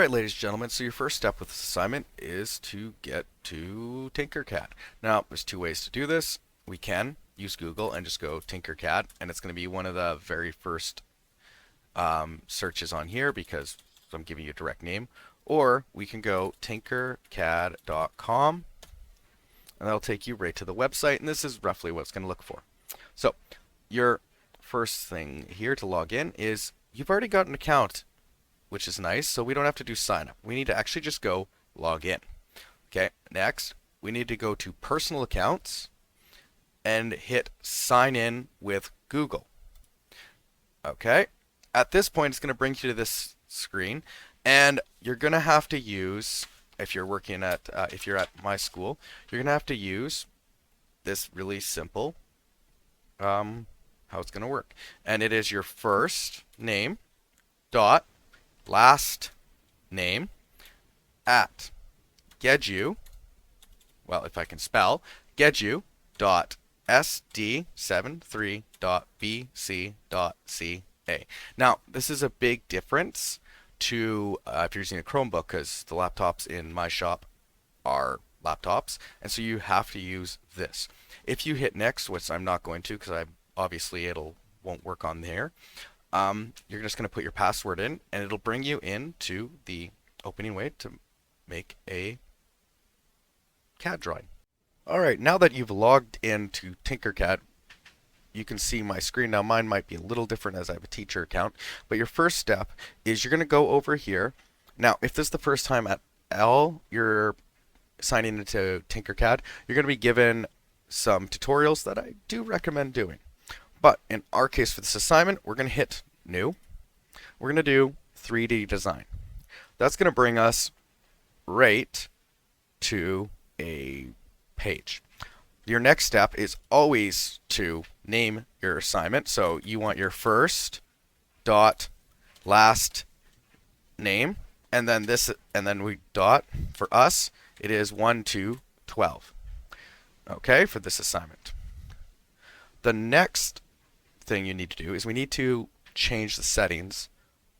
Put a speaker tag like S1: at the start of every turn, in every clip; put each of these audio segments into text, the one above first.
S1: Alright, ladies and gentlemen, so your first step with this assignment is to get to Tinkercad. Now, there's two ways to do this. We can use Google and just go Tinkercad, and it's going to be one of the very first searches on here because I'm giving you a direct name. Or we can go tinkercad.com, and that'll take you right to the website, and this is roughly what it's going to look for. So, your first thing here to log in is you've already got an account, which is nice, so we don't have to do sign up. We need to actually just go log in. Okay, next, we need to go to personal accounts and hit sign in with Google. Okay, at this point, it's going to bring you to this screen, and you're going to have to use, if you're working at, if you're at my school, you're going to have to use this really simple, how it's going to work. And it is your first name dot last name at gedu, well, if I can spell, gedu.sd73.bc.ca. Now, this is a big difference to if you're using a Chromebook, because the laptops in my shop are laptops, and so you have to use this. If you hit next, which I'm not going to because I obviously won't work on there, you're just going to put your password in, and it'll bring you into the opening way to make a CAD drawing. Alright, now that you've logged into Tinkercad, you can see my screen. Now mine might be a little different as I have a teacher account, but your first step is you're going to go over here. Now, if this is the first time at all you're signing into Tinkercad, you're going to be given some tutorials that I do recommend doing. But in our case for this assignment, we're going to hit new. We're going to do 3D design. That's going to bring us right to a page. Your next step is always to name your assignment. So you want your first dot last name, and then this, and then we dot, for us it is 1 to 12. Okay, for this assignment. The next thing you need to do is we need to change the settings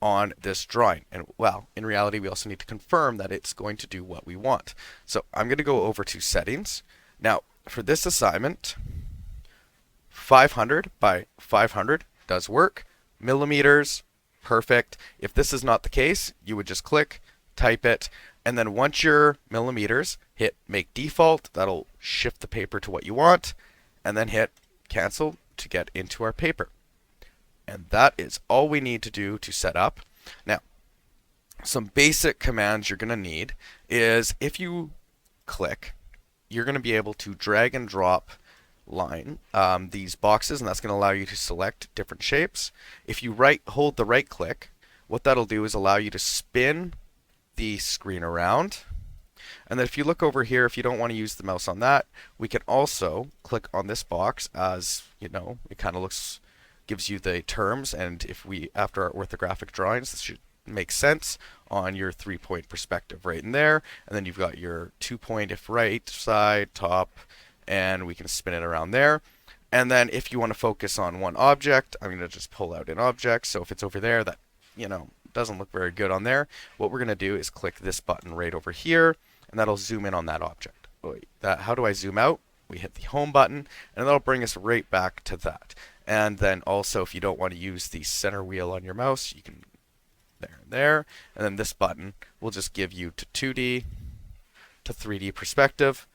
S1: on this drawing. And well, in reality, we also need to confirm that it's going to do what we want. So I'm going to go over to settings. Now, for this assignment, 500 by 500 does work. Millimeters, perfect. If this is not the case, you would just click, type it, and then once your millimeters, hit make default. That'll shift the paper to what you want, and then hit cancel to get into our paper. And that is all we need to do to set up. Now, some basic commands you're going to need is if you click, you're going to be able to drag and drop line these boxes, and that's going to allow you to select different shapes. If you hold the right click, what that'll do is allow you to spin the screen around. And then if you look over here, if you don't want to use the mouse on that, we can also click on this box, as you know, it kind of gives you the terms, and if we, after our orthographic drawings, this should make sense on your 3-point perspective right in there. And then you've got your 2-point if right side, top, and we can spin it around there. And then if you want to focus on one object, I'm going to just pull out an object. So if it's over there, that, you know, doesn't look very good on there, what we're going to do is click this button right over here, and that'll zoom in on that object. How do I zoom out? We hit the home button, and that'll bring us right back to that. And then also, if you don't want to use the center wheel on your mouse, you can there and there. And then this button will just give you to 2D to 3D perspective.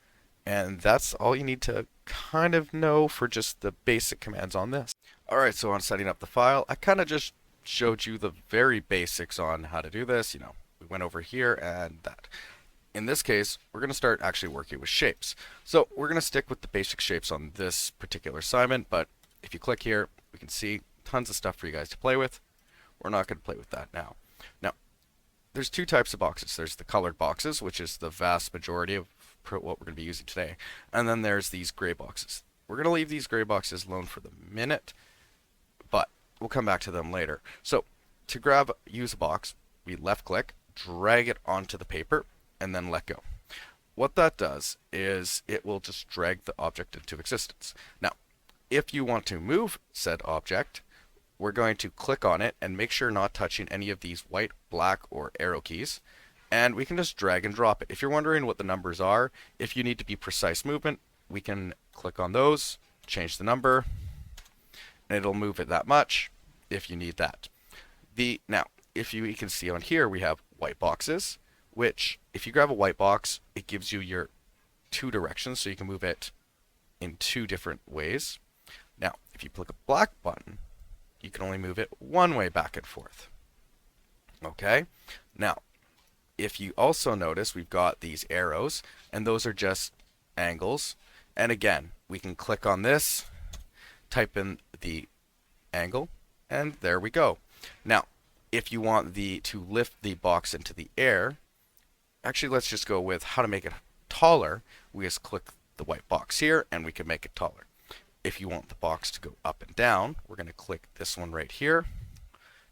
S1: And that's all you need to kind of know for just the basic commands on this. Alright, so on setting up the file, I kind of just showed you the very basics on how to do this. You know, we went over here and that. In this case, we're going to start actually working with shapes. So we're going to stick with the basic shapes on this particular assignment, but if you click here, we can see tons of stuff for you guys to play with. We're not going to play with that now. Now, there's two types of boxes. There's the colored boxes, which is the vast majority of what we're going to be using today. And then there's these gray boxes. We're going to leave these gray boxes alone for the minute, but we'll come back to them later. So to use a box, we left click, drag it onto the paper, and then let go. What that does is it will just drag the object into existence. Now, if you want to move said object, we're going to click on it and make sure not touching any of these white, black, or arrow keys. and we can just drag and drop it. If you're wondering what the numbers are, if you need to be precise movement, we can click on those, change the number, and it'll move it that much if you need that. Now, if you can see on here, we have white boxes, which if you grab a white box, it gives you your two directions, so you can move it in two different ways. Now, if you click a black button, you can only move it one way back and forth. Okay? Now, if you also notice, we've got these arrows, and those are just angles. And again, we can click on this, type in the angle, and there we go. Now, if you want to lift the box into the air, actually let's just go with how to make it taller. We just click the white box here, and we can make it taller. If you want the box to go up and down, we're going to click this one right here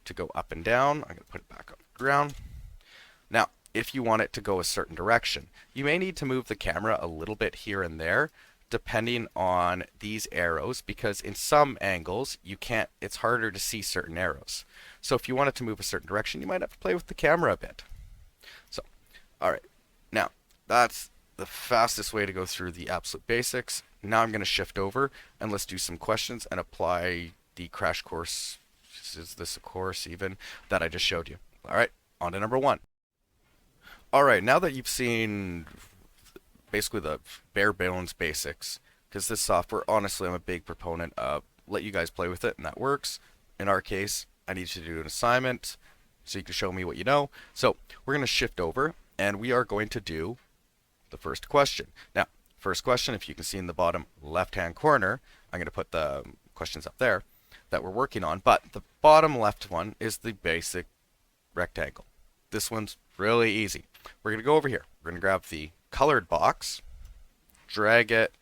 S1: to go up and down. I'm going to put it back on the ground. Now, if you want it to go a certain direction, you may need to move the camera a little bit here and there, depending on these arrows, because in some angles it's harder to see certain arrows. So if you want it to move a certain direction, you might have to play with the camera a bit. So, alright, now that's the fastest way to go through the absolute basics. Now I'm going to shift over and let's do some questions and apply the crash course, is this a course even, that I just showed you. Alright, on to number 1. Alright, now that you've seen basically the bare bones basics, because this software, honestly, I'm a big proponent of let you guys play with it, and that works. In our case, I need you to do an assignment so you can show me what you know. So we're going to shift over, and we are going to do the first question. Now, first question, if you can see in the bottom left-hand corner, I'm going to put the questions up there that we're working on, but the bottom left one is the basic rectangle. This one's really easy. We're going to go over here. We're going to grab the colored box, drag it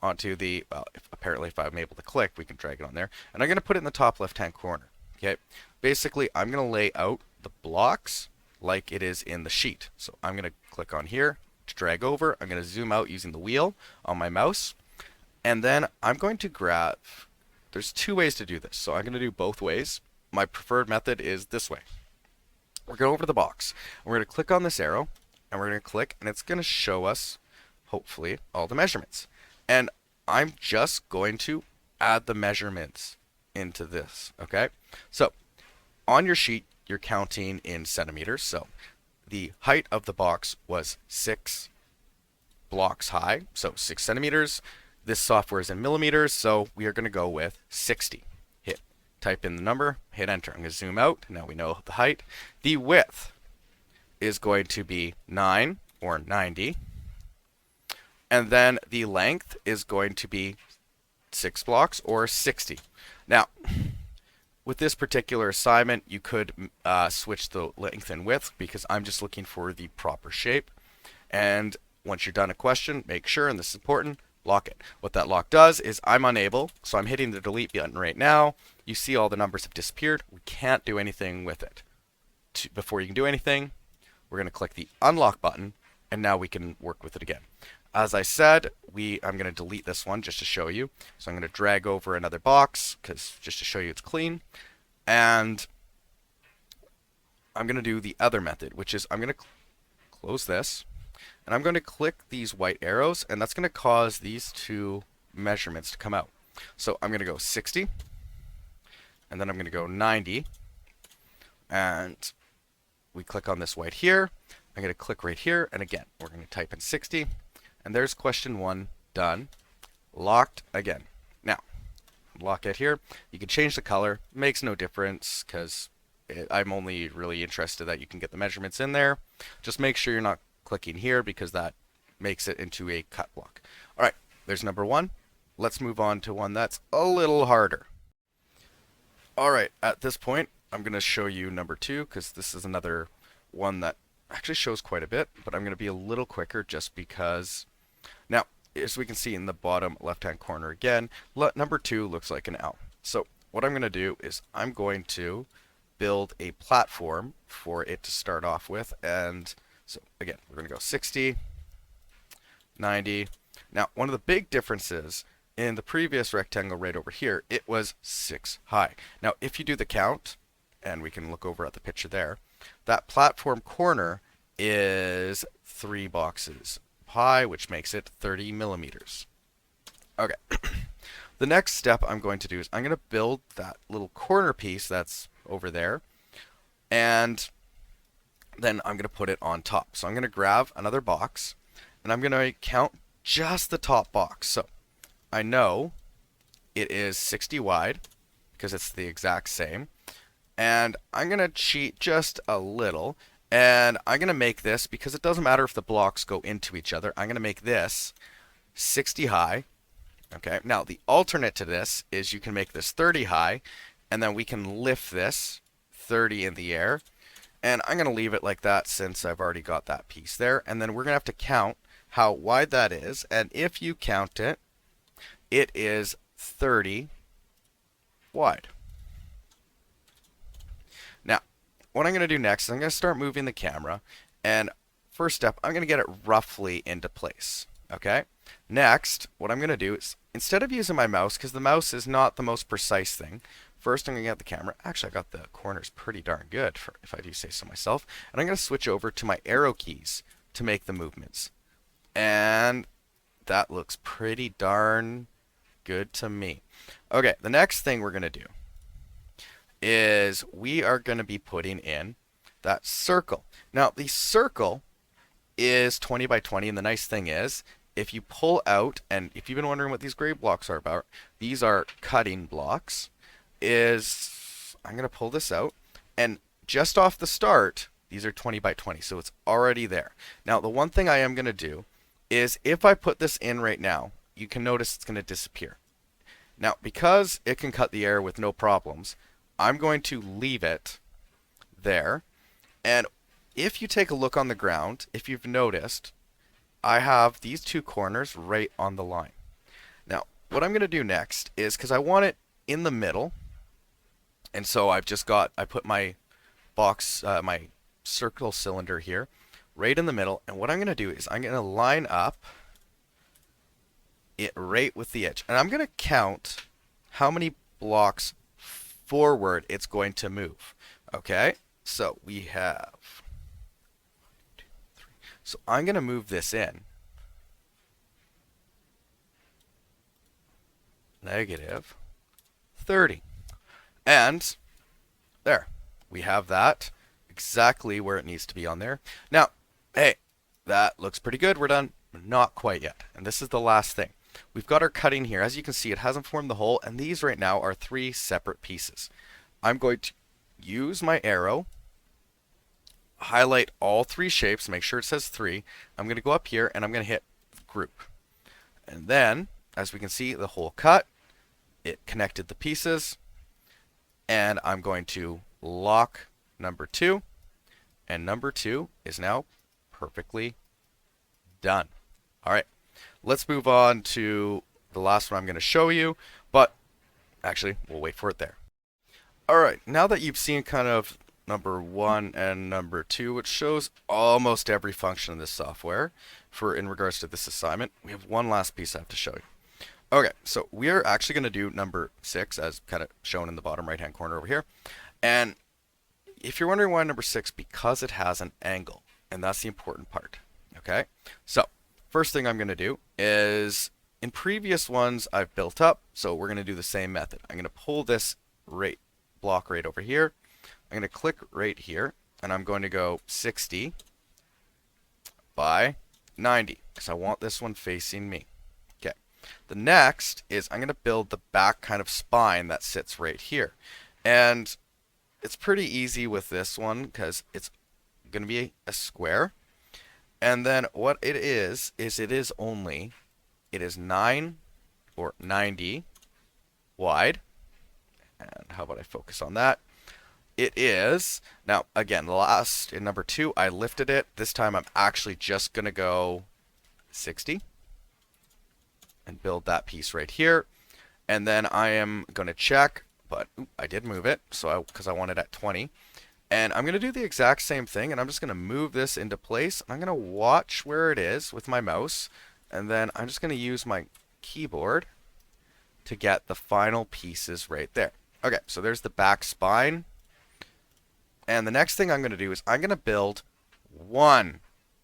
S1: onto the, well, apparently if I'm able to click, we can drag it on there, and I'm going to put it in the top left-hand corner. Okay, basically I'm going to lay out the blocks like it is in the sheet. So I'm going to click on here to drag over. I'm going to zoom out using the wheel on my mouse, and then I'm going to grab, there's two ways to do this, so I'm going to do both ways. My preferred method is this way. We're going over to the box. We're going to click on this arrow, and we're going to click, and it's going to show us, hopefully, all the measurements. And I'm just going to add the measurements into this, okay? So, on your sheet, you're counting in centimeters. So, the height of the box was 6 blocks high, so 6 centimeters. This software is in millimeters, so we are going to go with 60. Type in the number, hit enter. I'm going to zoom out. Now we know the height. The width is going to be 9 or 90. And then the length is going to be 6 blocks or 60. Now, with this particular assignment, you could switch the length and width because I'm just looking for the proper shape. And once you're done a question, make sure, and this is important, lock it. What that lock does is I'm unable, so I'm hitting the delete button right now. You see all the numbers have disappeared. We can't do anything with it. Before you can do anything, we're going to click the unlock button, and now we can work with it again. As I said, I'm going to delete this one just to show you. So I'm going to drag over another box, just to show you it's clean. And I'm going to do the other method, which is I'm going to close this. And I'm going to click these white arrows, and that's going to cause these two measurements to come out. So I'm going to go 60, and then I'm going to go 90, and we click on this white here. I'm going to click right here, and again, we're going to type in 60, and there's question 1 done. Locked again. Now, lock it here. You can change the color. Makes no difference because I'm only really interested that you can get the measurements in there. Just make sure you're not clicking here because that makes it into a cut block. All right, there's number 1. Let's move on to one that's a little harder. All right, at this point, I'm going to show you number 2 because this is another one that actually shows quite a bit, but I'm going to be a little quicker just because. Now, as we can see in the bottom left-hand corner again, number 2 looks like an L. So what I'm going to do is I'm going to build a platform for it to start off with, and so again, we're going to go 60, 90. Now, one of the big differences in the previous rectangle right over here, it was 6 high. Now, if you do the count, and we can look over at the picture there, that platform corner is 3 boxes high, which makes it 30 millimeters. Okay. The next step I'm going to do is I'm going to build that little corner piece that's over there, and then I'm going to put it on top. So I'm going to grab another box, and I'm going to count just the top box. So I know it is 60 wide because it's the exact same. And I'm going to cheat just a little, and I'm going to make this, because it doesn't matter if the blocks go into each other, I'm going to make this 60 high. Okay, now the alternate to this is you can make this 30 high, and then we can lift this 30 in the air. And I'm going to leave it like that since I've already got that piece there. And then we're going to have to count how wide that is. And if you count it, it is 30 wide. Now, what I'm going to do next is I'm going to start moving the camera. And first step, I'm going to get it roughly into place. Okay? Next, what I'm going to do is, instead of using my mouse, because the mouse is not the most precise thing, first I'm going to get the camera. Actually, I got the corners pretty darn good, if I do say so myself. And I'm going to switch over to my arrow keys to make the movements. And that looks pretty darn good to me. Okay, the next thing we're going to do is we are going to be putting in that circle. Now, the circle is 20 by 20, and the nice thing is, if you pull out, and if you've been wondering what these gray blocks are about, these are cutting blocks. I'm going to pull this out, and just off the start, these are 20 by 20, so it's already there. Now, the one thing I am going to do is, if I put this in right now, you can notice it's going to disappear. Now, because it can cut the air with no problems, I'm going to leave it there. And if you take a look on the ground, if you've noticed, I have these two corners right on the line. Now, what I'm going to do next is, because I want it in the middle, and so I put my box, my circle cylinder here, right in the middle, and what I'm going to do is I'm going to line up it right with the edge. And I'm going to count how many blocks forward it's going to move. Okay, so we have 1, 2, 3. So I'm going to move this in negative 30. And there, we have that exactly where it needs to be on there. Now, hey, that looks pretty good. We're done. Not quite yet. And this is the last thing. We've got our cutting here. As you can see, it hasn't formed the hole, and these right now are 3 separate pieces. I'm going to use my arrow, highlight all 3 shapes, make sure it says 3. I'm going to go up here, and I'm going to hit group. And then, as we can see, the hole cut. It connected the pieces. And I'm going to lock number 2. And number 2 is now perfectly done. All right. Let's move on to the last one I'm going to show you, but actually, we'll wait for it there. Alright, now that you've seen kind of number 1 and number 2, which shows almost every function of this software in regards to this assignment, we have one last piece I have to show you. Okay, so we are actually going to do number 6, as kind of shown in the bottom right-hand corner over here. And if you're wondering why number 6, because it has an angle, and that's the important part. Okay, so first thing I'm going to do is, in previous ones I've built up, so we're going to do the same method. I'm going to pull this block right over here. I'm going to click right here, and I'm going to go 60 by 90, because I want this one facing me. Okay. The next is I'm going to build the back kind of spine that sits right here. And it's pretty easy with this one, because it's going to be a square. And then what it is it is 9 or 90 wide. And how about I focus on that? It is, now again, last in number 2, I lifted it. This time I'm actually just going to go 60 and build that piece right here. And then I am going to check, but I did move it, so because I want it at 20. And I'm going to do the exact same thing, and I'm just going to move this into place. I'm going to watch where it is with my mouse, and then I'm just going to use my keyboard to get the final pieces right there. Okay, so there's the back spine. And the next thing I'm going to do is I'm going to build one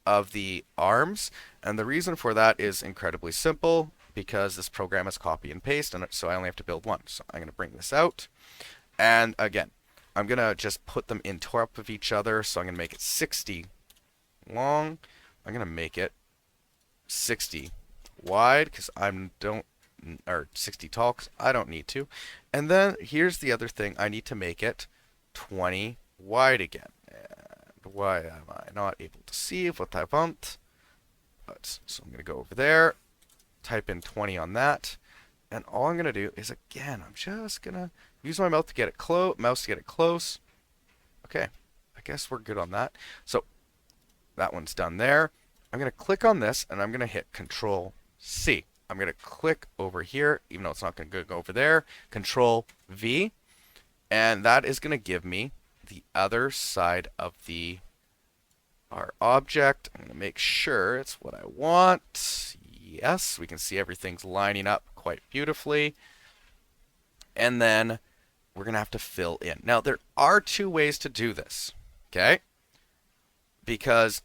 S1: of the arms. And the reason for that is incredibly simple because this program is copy and paste, and so I only have to build one. So I'm going to bring this out. And again, I'm going to just put them in top of each other. So I'm going to make it 60 long. I'm going to make it 60 wide because or 60 tall because I don't need to. And then here's the other thing. I need to make it 20 wide again. And why am I not able to see what I want? So I'm going to go over there, type in 20 on that. And all I'm going to do is, again, I'm just going to use my mouse to get it close. Okay, I guess we're good on that. So that one's done there. I'm going to click on this, and I'm going to hit Control C. I'm going to click over here, even though it's not going to go over there. Control V, and that is going to give me the other side of our object. I'm going to make sure it's what I want. Yes, we can see everything's lining up quite beautifully. And then we're going to have to fill in. Now, there are two ways to do this, okay? Because,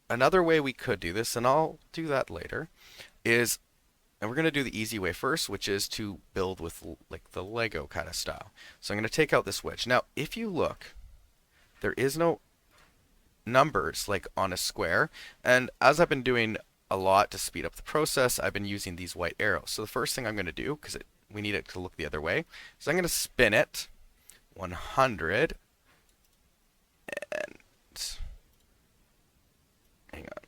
S1: another way we could do this, and I'll do that later, is, and we're going to do the easy way first, which is to build with like the Lego kind of style. So I'm going to take out this wedge. Now, if you look, there is no numbers like on a square, and as I've been doing a lot to speed up the process, I've been using these white arrows. So the first thing I'm going to do, because we need it to look the other way, so I'm going to spin it 100, and hang on,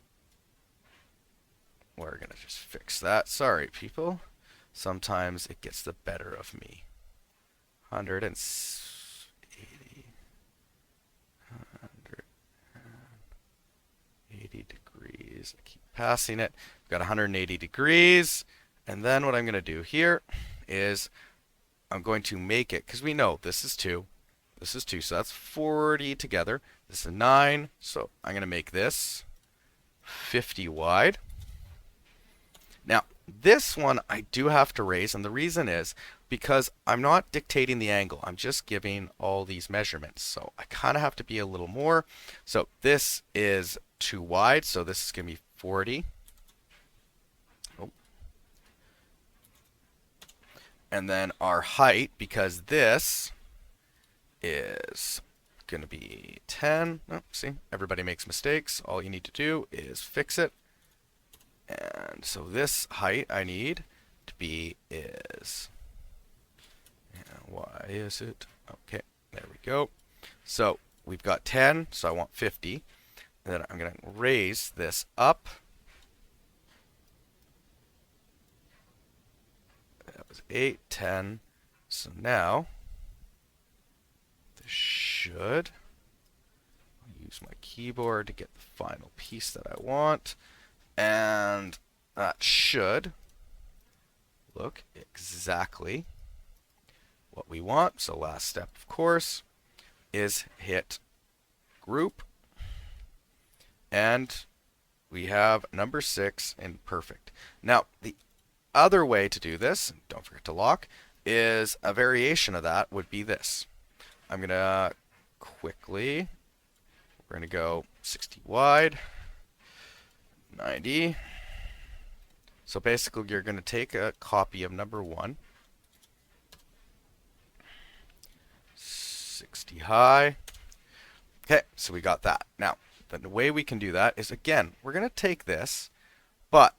S1: we're going to just fix that. Sorry, people. Sometimes it gets the better of me. 180, 180 degrees. I keep passing it. I've got 180 degrees. And then what I'm going to do here is I'm going to make it, because we know this is 2. This is 2, so that's 40 together. This is 9, so I'm going to make this 50 wide. Now, this one I do have to raise, and the reason is because I'm not dictating the angle. I'm just giving all these measurements, so I kind of have to be a little more. So this is too wide, so this is going to be 40. Oh. And then our height, because this is going to be 10. Oh, see, everybody makes mistakes. All you need to do is fix it. And so this height I need to be is, why is it? Okay, there we go. So we've got 10, so I want 50. And then I'm going to raise this up. That was 8, 10. So now, this should, I'll use my keyboard to get the final piece that I want. And that should look exactly what we want. So last step, of course, is hit group. And we have number 6 in perfect. Now, the other way to do this, and don't forget to lock, is a variation of that would be this. I'm going to quickly, we're going to go 60 wide. 90. So basically you're going to take a copy of number 1, 60 high. Okay, so we got that. Now, the way we can do that is, again, we're going to take this, but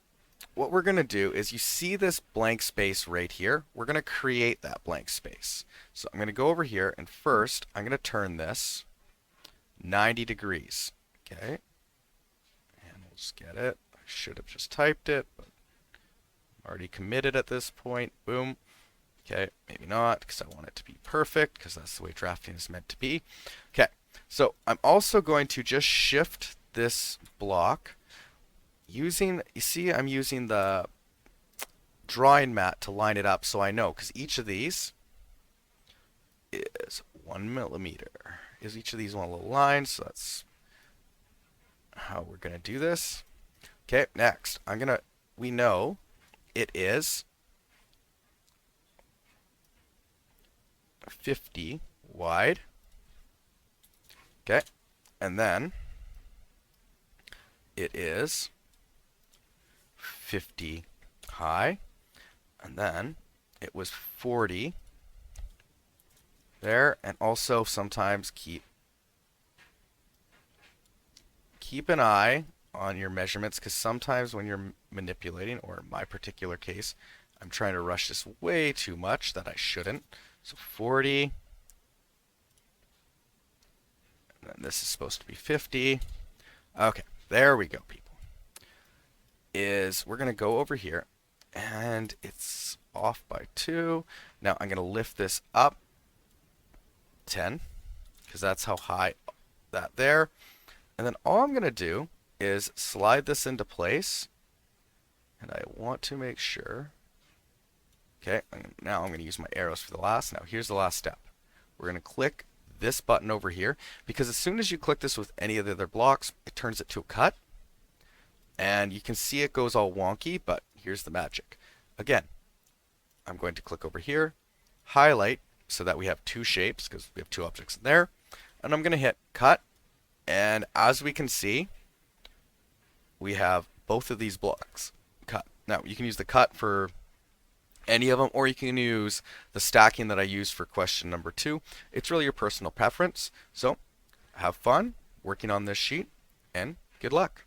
S1: what we're going to do is, you see this blank space right here? We're going to create that blank space. So I'm going to go over here, and first I'm going to turn this 90 degrees. Okay. Just get it. I should have just typed it, but I'm already committed at this point. Boom. Okay, maybe not, because I want it to be perfect, because that's the way drafting is meant to be. Okay, so I'm also going to just shift this block using, you see, I'm using the drawing mat to line it up so I know, because each of these is 1 millimeter. Is each of these one little line, so that's how we're going to do this. Okay, next, we know it is 50 wide. Okay, and then it is 50 high, and then it was 40 there. And also sometimes keep an eye on your measurements, because sometimes when you're manipulating, or in my particular case, I'm trying to rush this way too much that I shouldn't. So 40, and then this is supposed to be 50. Okay, there we go, people. We're going to go over here, and it's off by 2. Now I'm going to lift this up 10, because that's how high that there. And then all I'm going to do is slide this into place. And I want to make sure. Okay, now I'm going to use my arrows for the last. Now here's the last step. We're going to click this button over here, because as soon as you click this with any of the other blocks, it turns it to a cut. And you can see it goes all wonky, but here's the magic. Again, I'm going to click over here, highlight, so that we have 2 shapes, because we have 2 objects in there. And I'm going to hit cut. And as we can see, we have both of these blocks cut. Now, you can use the cut for any of them, or you can use the stacking that I used for question number 2. It's really your personal preference. So, have fun working on this sheet, and good luck.